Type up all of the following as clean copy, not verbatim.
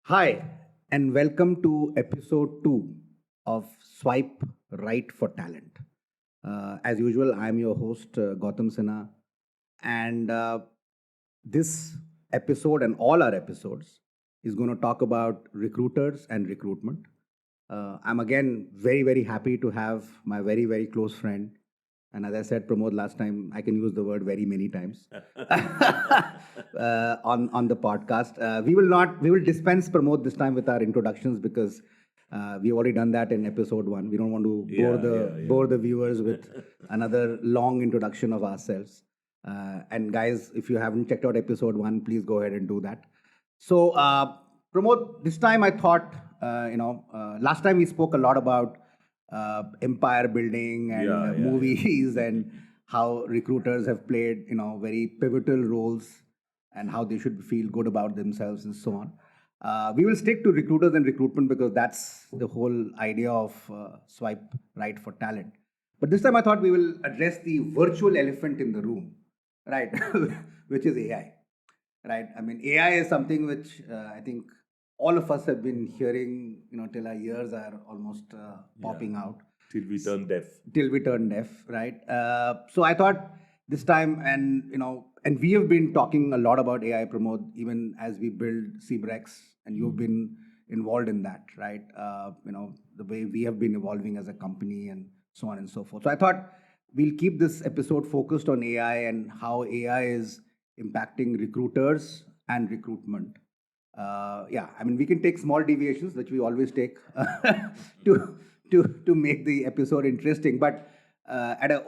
Hi, and welcome to episode 2 of Swipe Right for Talent. As usual, I'm your host, Gautam Sinha, and this episode and all our episodes is going to talk about recruiters and recruitment. I'm again very happy to have my very close friend. And as I said, Pramod last time, I can use the word very many times on the podcast. We will dispense Pramod this time with our introductions because we've already done that in episode 1. We don't want to bore the viewers with another long introduction of ourselves. And guys, if you haven't checked out episode 1, please go ahead and do that. So, Pramod, this time I thought, last time we spoke a lot about empire building and movies and how recruiters have played, very pivotal roles and how they should feel good about themselves and so on. We will stick to recruiters and recruitment because that's the whole idea of Swipe Right for Talent. But this time I thought we will address the virtual elephant in the room, right? Which is AI, right? I mean, AI is something which I think all of us have been hearing, till our ears are almost popping out. Till we turn deaf. Till we turn deaf, right? So I thought this time, and we have been talking a lot about AI, Pramod, even as we build CBREX, and you've been involved in that, right? The way we have been evolving as a company and so on and so forth. So I thought we'll keep this episode focused on AI and how AI is impacting recruiters and recruitment. I mean, we can take small deviations, which we always take to to make the episode interesting. But at a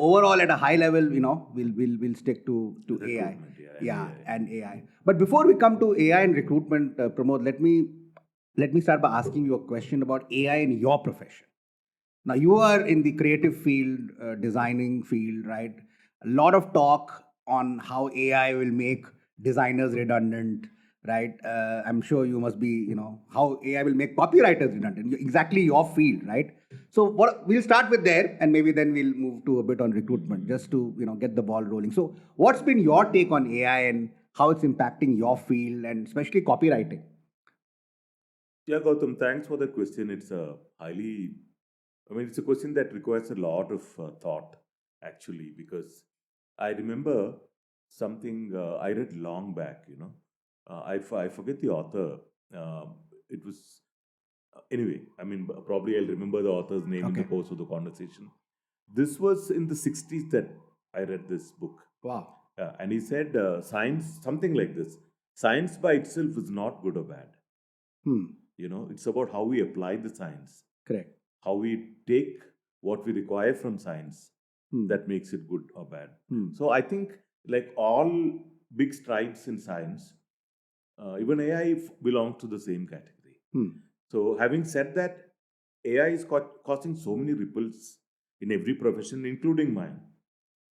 high level, we'll stick to AI. And AI. But before we come to AI and recruitment, Pramod, let me start by asking you a question about AI in your profession. Now, you are in the creative field, designing field, right? A lot of talk on how AI will make designers redundant, right? I'm sure you must be, how AI will make copywriters redundant. Exactly your field, right? So, we'll start with there, and maybe then we'll move to a bit on recruitment, just to get the ball rolling. So, what's been your take on AI and how it's impacting your field, and especially copywriting? Yeah, Gautam, thanks for the question. It's a question that requires a lot of thought, actually, because I remember something I read long back, I forget the author. It was, anyway, probably I'll remember the author's name in the course of the conversation. This was in the 60s that I read this book. Wow. And he said, science, something like this: science by itself is not good or bad. Hmm. It's about how we apply the science, Correct. how we take what we require from science Hmm. that makes it good or bad. Hmm. So I think, like all big strides in science, even AI belongs to the same category. Hmm. So having said that, AI is causing so many ripples in every profession, including mine,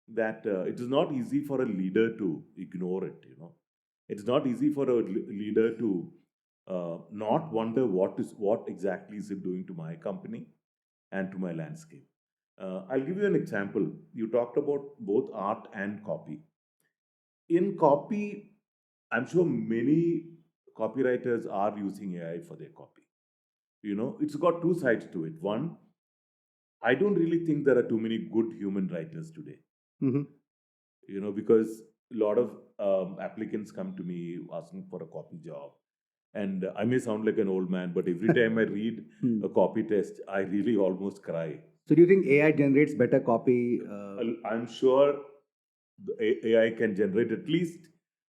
that it is not easy for a leader to ignore it. It's not easy for a leader to not wonder what exactly is it doing to my company and to my landscape. I'll give you an example. You talked about both art and copy. In copy, I'm sure many copywriters are using AI for their copy. It's got two sides to it. One, I don't really think there are too many good human writers today. Mm-hmm. Because a lot of applicants come to me asking for a copy job. And I may sound like an old man, but every time I read a copy test, I really almost cry. So, do you think AI generates better copy? I'm sure the AI can generate at least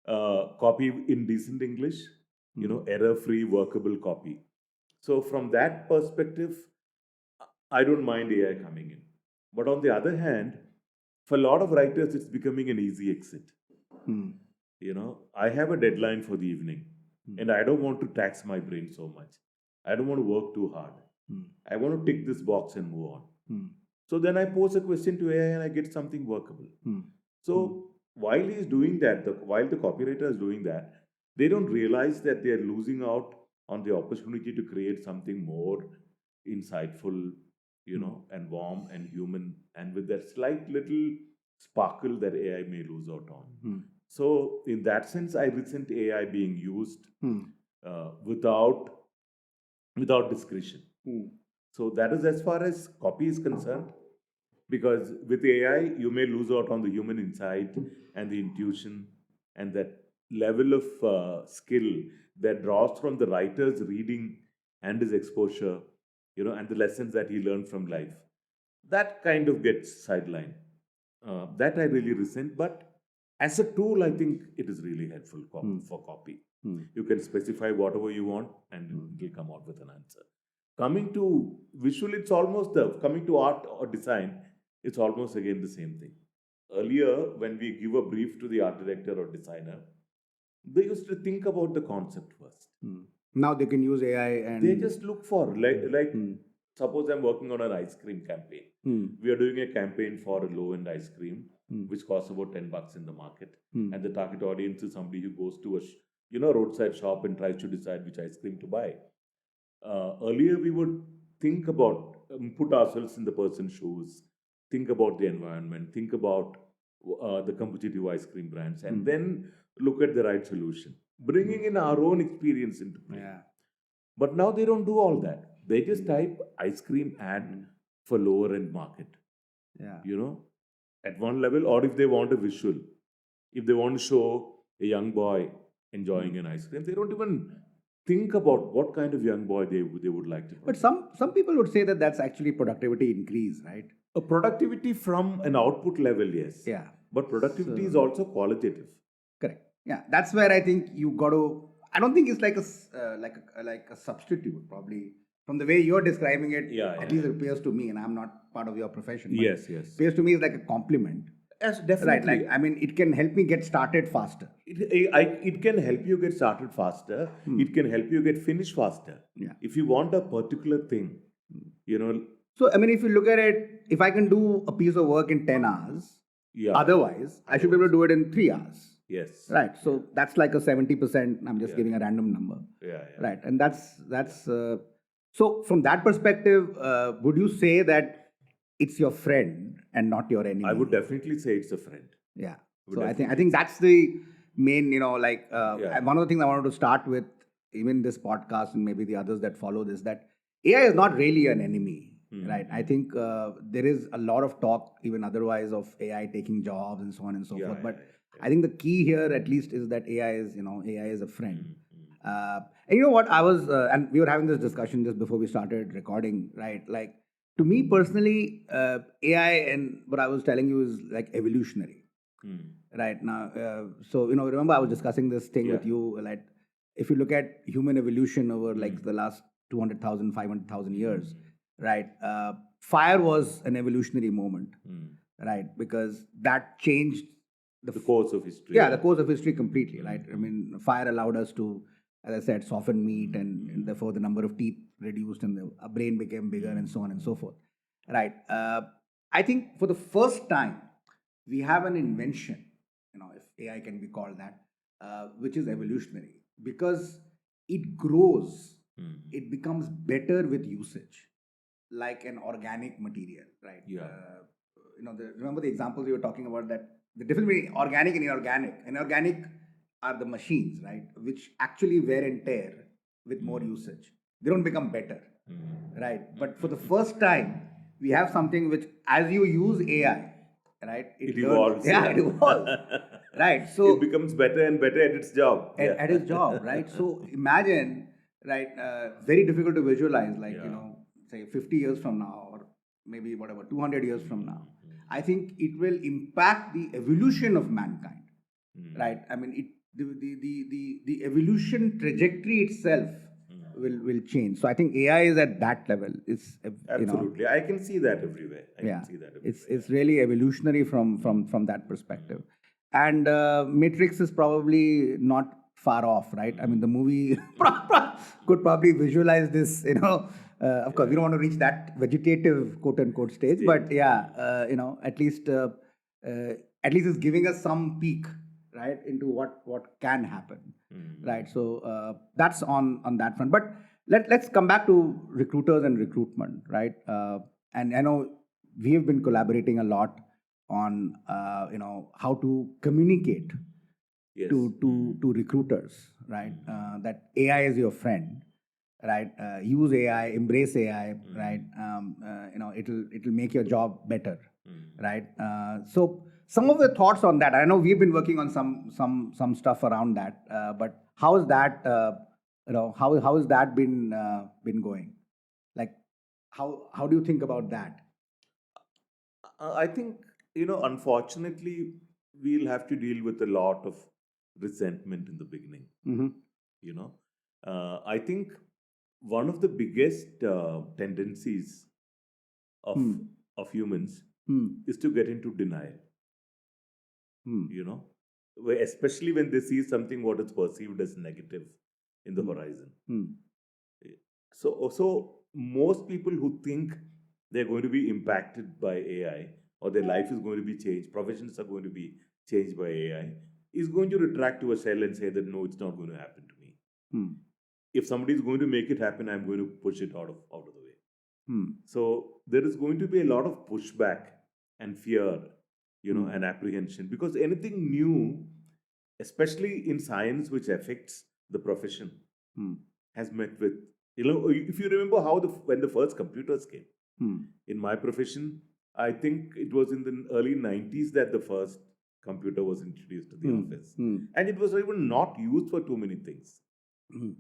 copy in decent English, error-free, workable copy. So from that perspective, I don't mind AI coming in. But on the other hand, for a lot of writers, it's becoming an easy exit. Hmm. I have a deadline for the evening, and I don't want to tax my brain so much. I don't want to work too hard. I want to tick this box and move on. So then I pose a question to AI and I get something workable. So while he's doing that, while the copywriter is doing that, they don't realize that they are losing out on the opportunity to create something more insightful, and warm and human, and with that slight little sparkle that AI may lose out on. So in that sense, I resent AI being used without without discretion. So that is as far as copy is concerned. Because with AI, you may lose out on the human insight and the intuition and that level of skill that draws from the writer's reading and his exposure, and the lessons that he learned from life. That kind of gets sidelined. That I really resent, but as a tool, I think it is really helpful for copy. You can specify whatever you want and it will come out with an answer. Coming to visual, it's almost coming to art or design, it's almost again the same thing. Earlier, when we give a brief to the art director or designer, they used to think about the concept first. Now they can use AI and They just look for, like suppose I'm working on an ice cream campaign. We are doing a campaign for a low end ice cream, which costs about $10 in the market. And the target audience is somebody who goes to a roadside shop and tries to decide which ice cream to buy. Earlier, we would think about, put ourselves in the person's shoes, think about the environment, think about the competitive ice cream brands, and then look at the right solution, bringing in our own experience into play. Yeah. But now they don't do all that. They just type ice cream ad for lower end market. Yeah. At one level, or if they want a visual, if they want to show a young boy enjoying an ice cream, they don't even think about what kind of young boy they would like to. But some people would say that that's actually productivity increase, right? A productivity from an output level, yes. Yeah. But productivity is also qualitative. Correct. Yeah, that's where I think you got to. I don't think it's like a substitute, probably from the way you're describing it. Yeah, at least it appears to me, and I'm not part of your profession. But Yes. appears to me it's like a compliment. Yes, definitely. Right. It can help me get started faster. It can help you get started faster. It can help you get finished faster. Yeah. If you want a particular thing, So, if you look at it, if I can do a piece of work in 10 hours, otherwise, I should be able to do it in 3 hours. Yes. Right. So, that's like a 70%. I'm just giving a random number. Yeah. Right. And that's so from that perspective, would you say that it's your friend and not your enemy? I would definitely say it's a friend. Yeah. So I think that's the main, one of the things I wanted to start with, even this podcast and maybe the others that follow this, that AI is not really an enemy, right? I think there is a lot of talk, even otherwise, of AI taking jobs and so on and so forth. But I think the key here, at least, is that AI is a friend. And you know what? I was, and we were having this discussion just before we started recording, right? Like, to me personally, AI and what I was telling you is like evolutionary. Right now, so remember I was discussing this thing with you. Like, if you look at human evolution over like the last 200,000, 500,000 years, right? Fire was an evolutionary moment, right? Because that changed the course of history. Yeah, the course of history completely, right? Fire allowed us to, as I said, soften meat, and therefore the number of teeth reduced, and the brain became bigger, and so on and so forth, right? I think for the first time, we have an invention, if AI can be called that, which is evolutionary, because it grows, it becomes better with usage, like an organic material, right? Yeah. Remember the examples you were talking about, that the difference between organic and inorganic. Inorganic are the machines, right, which actually wear and tear with more usage. They don't become better, right? But for the first time, we have something which, as you use AI, right, it evolves. Yeah, it evolves. Right. So it becomes better and better at its job. At its job, right? So imagine, right, very difficult to visualize, like, say 50 years from now, or maybe 200 years from now. I think it will impact the evolution of mankind, right? The evolution trajectory itself will change. So I think AI is at that level. It's absolutely. I can see that everywhere. It's really evolutionary from that perspective. And Matrix is probably not far off, right? The movie could probably visualize this, of course, we don't want to reach that vegetative quote unquote stage, but at least it's giving us some peek, right, into what can happen, right? So that's on that front. But let's come back to recruiters and recruitment, right? And I know we have been collaborating a lot on how to communicate to recruiters, right? That AI is your friend. right? Use AI, embrace AI, right? It'll make your job better, right? So some of the thoughts on that. I know we've been working on some stuff around that, but how is that? How has that been going? Like, how do you think about that? I think, unfortunately, we'll have to deal with a lot of resentment in the beginning. Mm-hmm. I think one of the biggest tendencies of Hmm. of humans Hmm. is to get into denial. Hmm. Especially when they see something what is perceived as negative in the horizon. Hmm. So most people who think they're going to be impacted by AI or their life is going to be changed, professions are going to be changed by AI, is going to retract to a shell and say that no, it's not going to happen to me. Hmm. If somebody is going to make it happen, I'm going to push it out of the way. Hmm. So there is going to be a lot of pushback and fear, and apprehension, because anything new, especially in science which affects the profession, has met with, if you remember how when the first computers came in my profession, I think it was in the early 90s that the first computer was introduced to the office, and it was even not used for too many things.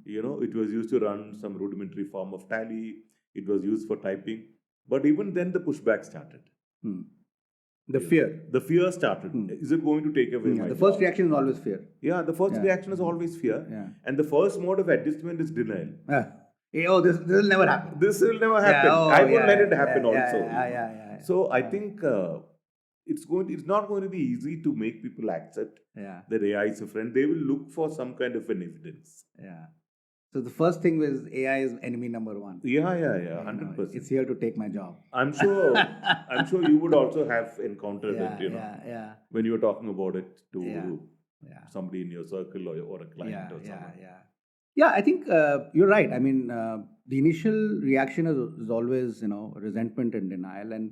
It was used to run some rudimentary form of tally. It was used for typing, but even then the pushback started. The fear. The fear started. Is it going to take away my The job? first reaction is always fear. Yeah, the first reaction is always fear. Yeah. And the first mode of adjustment is denial. This will never happen. This will never happen. I won't let it happen also. So I think it's not going to be easy to make people accept that AI is a friend. They will look for some kind of an evidence. Yeah. So the first thing was AI is enemy number one. Yeah, 100%. It's here to take my job. I'm sure you would also have encountered it, when you were talking about it to somebody in your circle or a client or someone. Yeah, I think you're right. I mean, the initial reaction is always, resentment and denial, and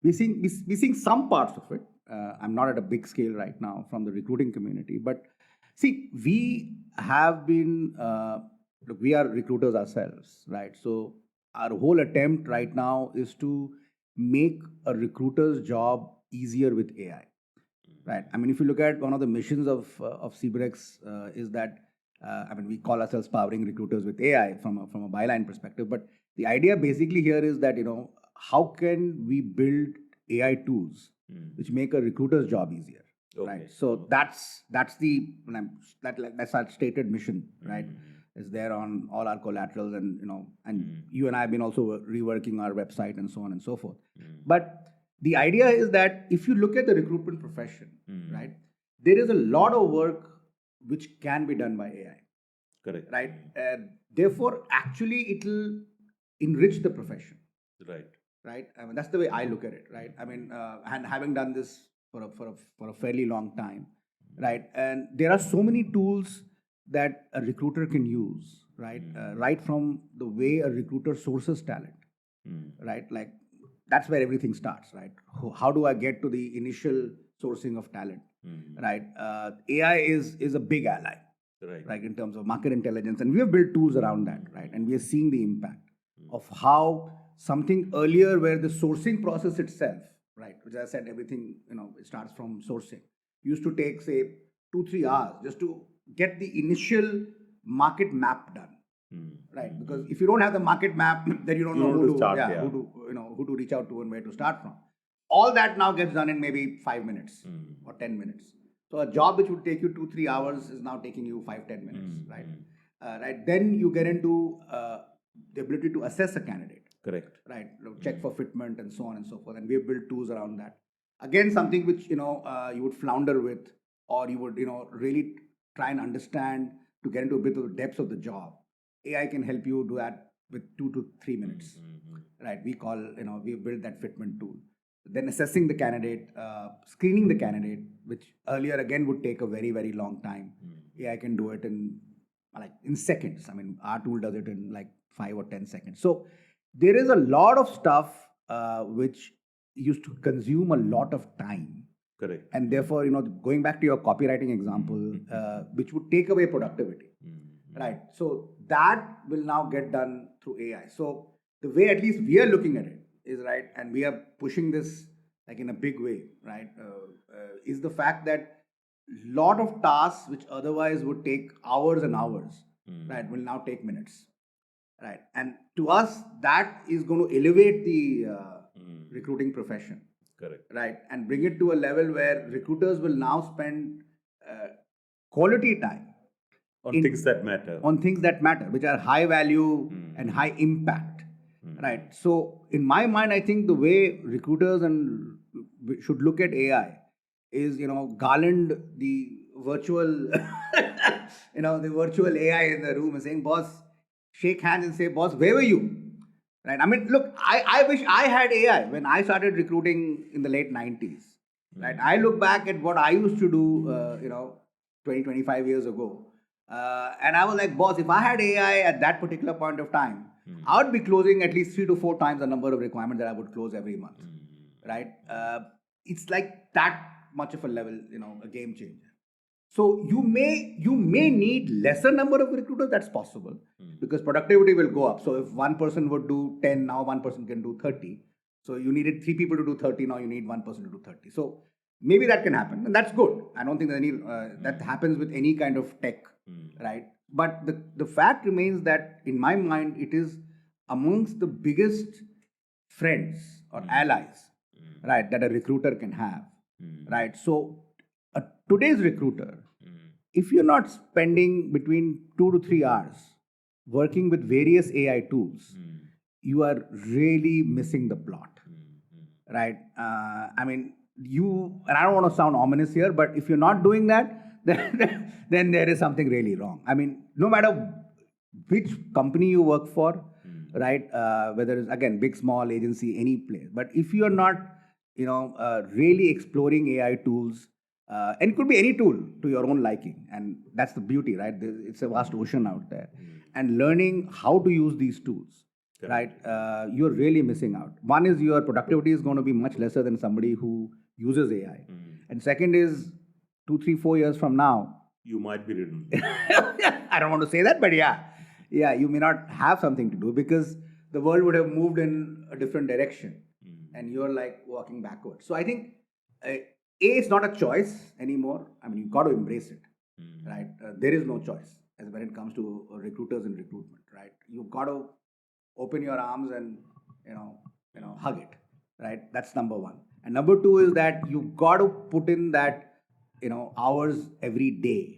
we're seeing some parts of it. I'm not at a big scale right now from the recruiting community, but see, we have been. Look, we are recruiters ourselves, right? So our whole attempt right now is to make a recruiter's job easier with AI, right? I mean, if you look at one of the missions of CBREX is that we call ourselves powering recruiters with AI from a byline perspective, but the idea basically here is that how can we build AI tools which make a recruiter's job easier, right? So that's our stated mission, right? Is there on all our collaterals, and you and I have been also reworking our website and so on and so forth. But the idea is that if you look at the recruitment profession, right, there is a lot of work which can be done by AI. Correct. Right. Therefore, actually, it will enrich the profession. Right. Right. I mean, that's the way I look at it. Right. I mean, and having done this for a fairly long time, right, and there are so many tools that a recruiter can use, right, right from the way a recruiter sources talent, right, like that's where everything starts, right? How do I get to the initial sourcing of talent, right? AI is a big ally, right, in terms of market intelligence, and we have built tools around that, right, and we are seeing the impact of how something earlier where the sourcing process itself, right, which I said everything, it starts from sourcing, used to take say 2-3 hours just to get the initial market map done, right? Because if you don't have the market map, then you don't know who to start, who to reach out to and where to start from. All that now gets done in maybe 5 minutes or 10 minutes. So a job which would take you 2-3 hours is now taking you 5-10 minutes, right? Right. Then you get into the ability to assess a candidate. Correct. Right. Check for fitment and so on and so forth. And we have built tools around that. Again, something which you would flounder with, or you would really try and understand to get into a bit of the depths of the job. AI can help you do that with 2 to 3 minutes. Right. We call we've built that fitment tool. Then assessing the candidate, screening the candidate, which earlier again would take a very, very long time. AI can do it in seconds. I mean, our tool does it in like 5 or 10 seconds. So there is a lot of stuff which used to consume a lot of time. Correct. And therefore, going back to your copywriting example, which would take away productivity. Right. So that will now get done through AI. So the way at least we are looking at it is right, and we are pushing this like in a big way, right? Is the fact that lot of tasks which otherwise would take hours and hours, right, will now take minutes, right? And to us, that is going to elevate the recruiting profession, Correct. right, and bring it to a level where recruiters will now spend quality time On in- things that matter. on things that matter, which are high value and high impact, right? So in my mind, I think the way recruiters and should look at AI is, garland the virtual, the virtual AI in the room and saying, boss, shake hands and say, boss, where were you? Right? I mean, look, I wish I had AI when I started recruiting in the late 90s. Right? I look back at what I used to do, 20, 25 years ago. And I was like, boss, if I had AI at that particular point of time, I would be closing at least 3 to 4 times the number of requirements that I would close every month. Right? It's like that much of a level, a game changer. So you may need lesser number of recruiters. That's possible because productivity will go up. So if one person would do 10, now one person can do 30. So you needed 3 people to do 30. Now you need one person to do 30. So maybe that can happen, and that's good. I don't think that happens with any kind of tech, right? But the fact remains that in my mind, it is amongst the biggest friends or allies, right, that a recruiter can have, right? So today's recruiter, if you're not spending between 2 to 3 hours working with various AI tools, you are really missing the plot, right? I mean, and I don't want to sound ominous here, but if you're not doing that, then there is something really wrong. I mean, no matter which company you work for, right? Whether it's again big, small agency, any place, but if you are not, really exploring AI tools, and it could be any tool to your own liking, and that's the beauty, right? It's a vast ocean out there, and learning how to use these tools, right? You're really missing out. One is your productivity is going to be much lesser than somebody who uses AI, and second is 2, 3, 4 years from now, You might be ridden. I don't want to say that, but yeah, you may not have something to do because the world would have moved in a different direction, and you're like walking backwards. So I think it's not a choice anymore. I mean, you've got to embrace it, right? There is no choice as when it comes to recruiters and recruitment, right? You've got to open your arms and hug it, right? That's number one. And number two is that you've got to put in that hours every day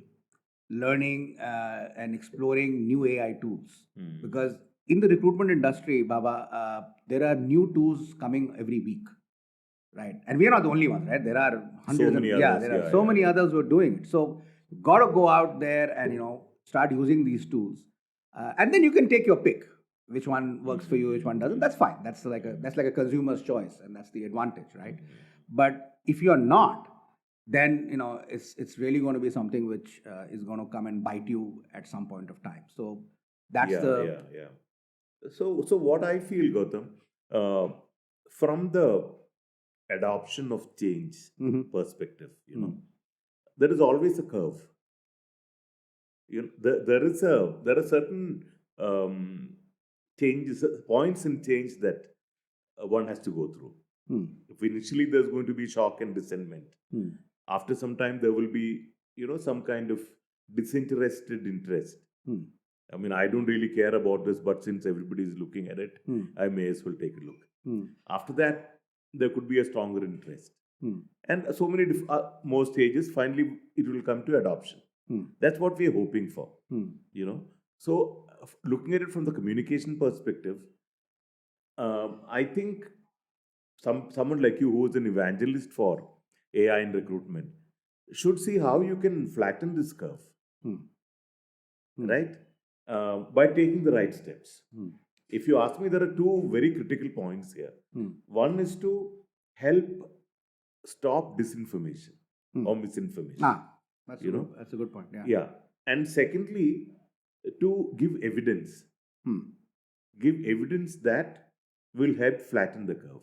learning and exploring new AI tools, because in the recruitment industry, Baba, there are new tools coming every week, right? And we are not the only ones, right? There are hundreds many of others, there are so many others who are doing it. So you've got to go out there and start using these tools, and then you can take your pick. Which one works for you? Which one doesn't? That's fine. That's like a consumer's choice, and that's the advantage, right? But if you're not, then it's really going to be something which is going to come and bite you at some point of time. So that's yeah. So what I feel, Gautam, from the adoption of change perspective, there is always a curve. There are certain changes, points in change that one has to go through. If initially there's going to be shock and resentment, after some time there will be some kind of disinterested interest. I mean, I don't really care about this, but since everybody is looking at it, I may as well take a look. After that, there could be a stronger interest. And so many more stages, finally it will come to adoption. That's what we're hoping for. So looking at it from the communication perspective, I think someone like you who is an evangelist for AI in recruitment should see how you can flatten this curve, right? By taking the right steps. If you ask me, there are two very critical points here. One is to help stop disinformation or misinformation. That's a good point. Yeah. And secondly, to give evidence. Give evidence that will help flatten the curve.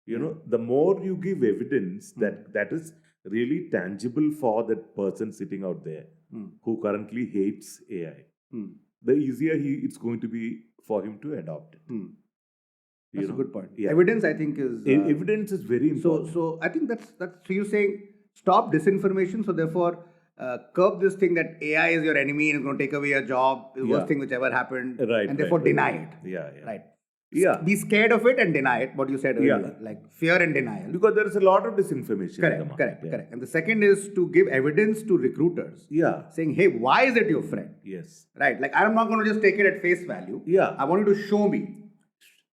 The more you give evidence that is really tangible for that person sitting out there who currently hates AI. the easier it's going to be for him to adopt it. That's a good point. Yeah. Evidence, I think, is evidence is very important. So I think that's so you're saying stop disinformation. So therefore, curb this thing that AI is your enemy and is going to take away your job, the worst thing which ever happened, Right, and therefore deny it. Right. Yeah. Be scared of it and deny it. What you said earlier, like fear and denial. Because there is a lot of disinformation. Correct. And the second is to give evidence to recruiters. Yeah. Saying, hey, why is it your friend? Yes. Right. Like I'm not going to just take it at face value. Yeah. I want you to show me.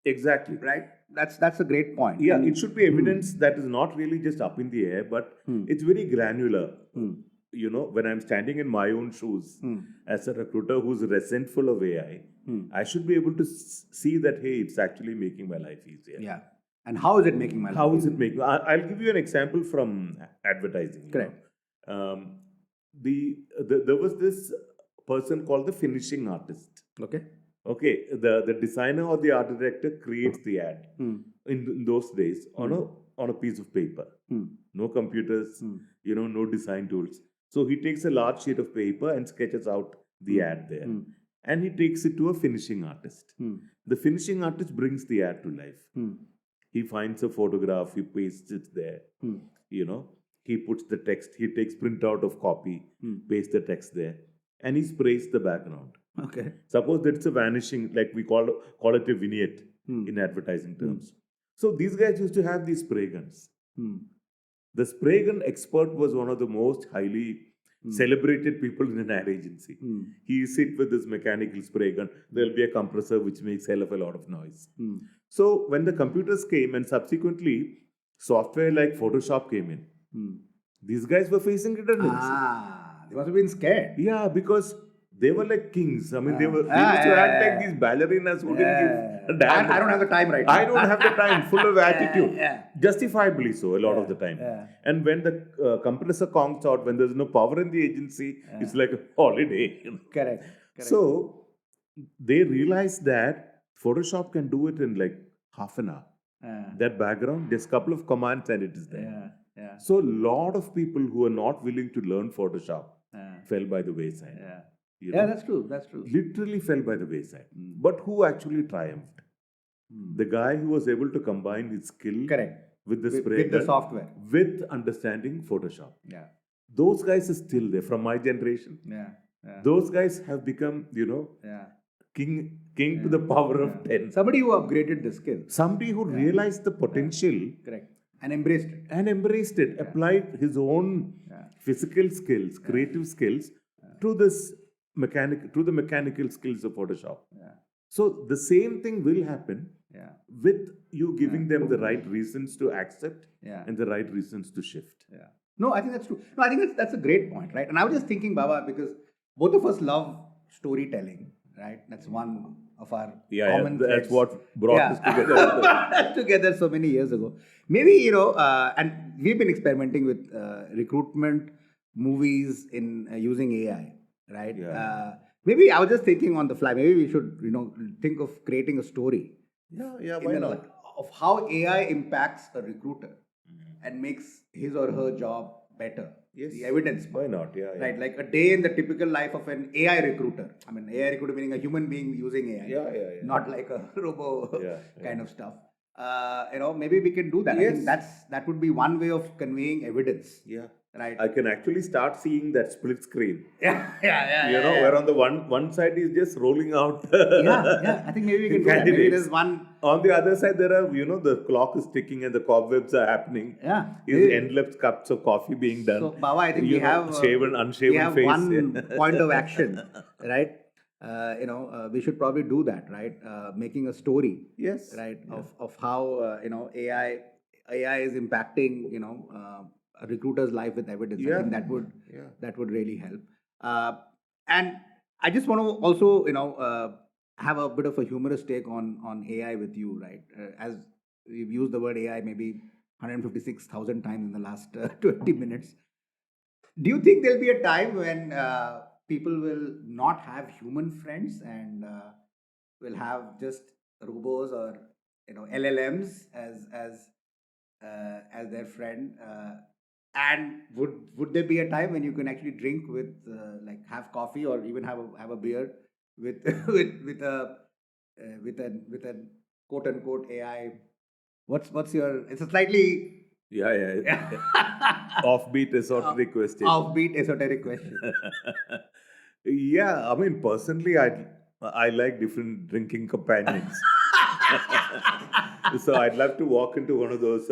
Exactly. Right. That's a great point. Yeah, it should be evidence that is not really just up in the air, but it's very granular. When I'm standing in my own shoes as a recruiter who's resentful of AI, I should be able to see that, hey, it's actually making my life easier. Yeah. And how is it making my life easier? How is it making? I'll give you an example from advertising. Correct. There was this person called the finishing artist. Okay, the designer or the art director creates the ad in those days on a piece of paper. No computers, no design tools. So he takes a large sheet of paper and sketches out the ad there. And he takes it to a finishing artist. The finishing artist brings the ad to life. He finds a photograph, he pastes it there. He puts the text, he takes printout of copy, pastes the text there, and he sprays the background. Okay. Suppose that's a vanishing, like we call it a vignette in advertising terms. So these guys used to have these spray guns. The spray gun expert was one of the most highly celebrated people in an ad agency. He sit with this mechanical spray gun. There'll be a compressor which makes hell of a lot of noise. So when the computers came and subsequently software like Photoshop came in, these guys were facing redundancy. They must have been scared. Yeah, because they were like kings. I mean, they used to act like these ballerinas who didn't give a damn. I don't have the time right now. I don't have the time, full of attitude. Justifiably so, a lot of the time. And when the compressor conks out, when there's no power in the agency, it's like a holiday. Correct. So, they realized that Photoshop can do it in like half an hour. That background, just a couple of commands and it is there. So, a lot of people who are not willing to learn Photoshop fell by the wayside. That's true. Literally fell by the wayside. But who actually triumphed? The guy who was able to combine his skill with the spray with the software, with understanding Photoshop. Those guys are still there from my generation. Those guys have become, king to the power of 10. Somebody who upgraded the skill. Somebody who realized the potential. And embraced it. Applied his own physical skills, creative skills to the mechanical skills of Photoshop. So the same thing will happen with you giving them the right reasons to accept and the right reasons to shift. No, I think that's true. No, I think that's a great point, right? And I was just thinking, Baba, because both of us love storytelling, right? That's one of our common threads. That's what brought us together. Together so many years ago. Maybe, and we've been experimenting with recruitment movies in using AI, right? Maybe I was just thinking on the fly, maybe we should, think of creating a story. Why not? Of how AI impacts a recruiter and makes his or her job better. Yes. The evidence. Why not? Right, like a day in the typical life of an AI recruiter. I mean, AI recruiter meaning a human being using AI. Not like a robo kind of stuff. Maybe we can do that. Yes. I think that would be one way of conveying evidence. Right. I can actually start seeing that split screen. Where on the one side is just rolling out. I think maybe we can do that. Maybe there's one. On the other side, there are, the clock is ticking and the cobwebs are happening. Is endless cups of coffee being done. So, Baba, I think we have shaven, unshaven we have face. one point of action, right? We should probably do that, right? Making a story, right, of how AI is impacting a recruiter's life with evidence. I think that would really help. And I just want to also have a bit of a humorous take on AI with you, right? As we've used the word AI maybe 156,000 times in the last 20 minutes. Do you think there'll be a time when people will not have human friends and will have just robots or LLMs as their friend? And would there be a time when you can actually drink with have coffee or even have a beer with with a quote unquote AI. What's your? It's a slightly Yeah. Offbeat esoteric question. offbeat esoteric question. Yeah, I mean, personally, I like different drinking companions. So I'd love to walk into one of those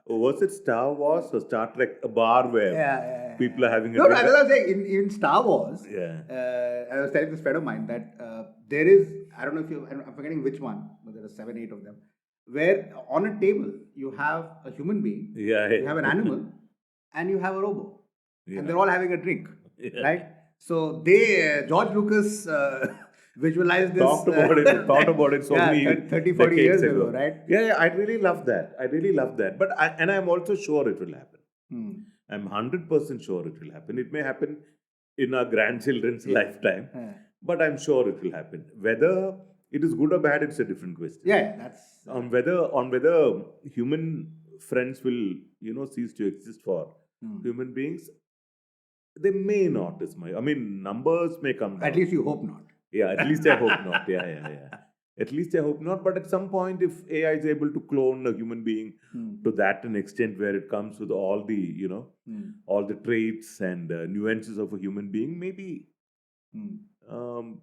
was it Star Wars or Star Trek, a bar where people are having a No, drink. as I was saying, in Star Wars, Yeah. I was telling this friend of mine that there is, I don't know if you, I'm forgetting which one, but there are 7, 8 of them, where on a table you have a human being, Yeah. you have an animal, and you have a robot, Yeah. and they're all having a drink, Yeah. right? So they, George Lucas visualized this. Thought about it so many 30, 40 years decades ago, right? Yeah, I really love that. But I'm also sure it will happen. I'm 100% sure it will happen. It may happen in our grandchildren's lifetime, but I'm sure it will happen. Whether it is good or bad, it's a different question. Yeah, that's on whether human friends will cease to exist for human beings. They may not. I mean, numbers may come down. At least you hope not. Yeah, at least I hope not. Yeah. At least I hope not. But at some point, if AI is able to clone a human being to that an extent where it comes with all the, all the traits and nuances of a human being, maybe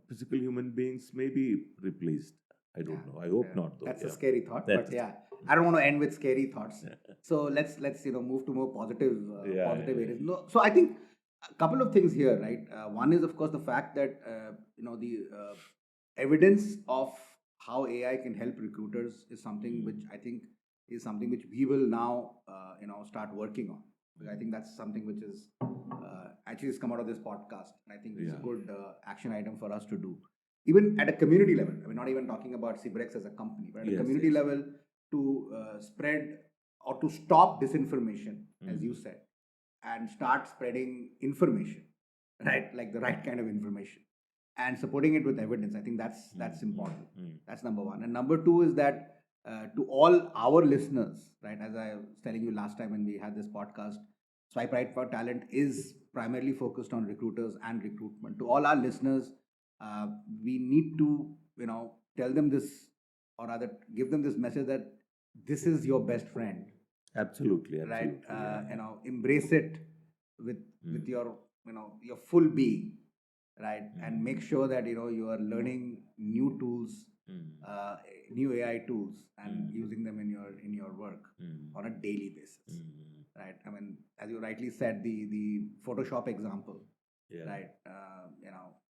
physical human beings may be replaced. I don't know. I hope not, though. That's a scary thought. But yeah, I don't want to end with scary thoughts. So let's move to more positive areas. No, so I think a couple of things here, right? One is of course the fact that the evidence of how AI can help recruiters is something which I think is something which we will now start working on. Because I think that's something which is actually has come out of this podcast, and I think it's a good action item for us to do. Even at a community level, I mean, not even talking about CBREX as a company, but at a community level to spread or to stop disinformation, as you said, and start spreading information, right? Like the right kind of information and supporting it with evidence. I think that's important. That's number one. And number two is that to all our listeners, right, as I was telling you last time when we had this podcast, Swipe Right for Talent is primarily focused on recruiters and recruitment. To all our listeners, we need to tell them this, or rather give them this message that this is your best friend. Absolutely. Right? Embrace it with your your full being, right? And make sure that you are learning new tools, new AI tools, and using them in your work on a daily basis, right? I mean, as you rightly said, the Photoshop example, right?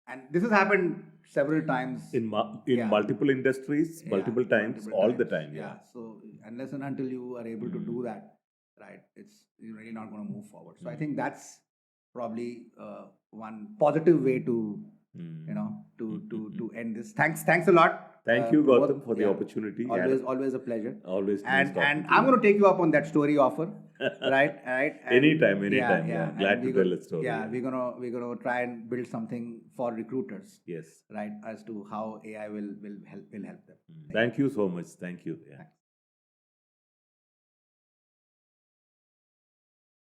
And this has happened several times in multiple industries, multiple times, all the time. Yeah. So unless and until you are able to do that, right, you're really not going to move forward. So I think that's probably one positive way to to end this. Thanks a lot. Thank you, Gautam, for the opportunity. Always a pleasure. Always nice and I'm going to take you up on that story offer. right. And anytime. Yeah. Glad to tell a story. Yeah, we're gonna try and build something for recruiters. Yes. Right, as to how AI will help them. Thank you so much. Thank you. Yeah.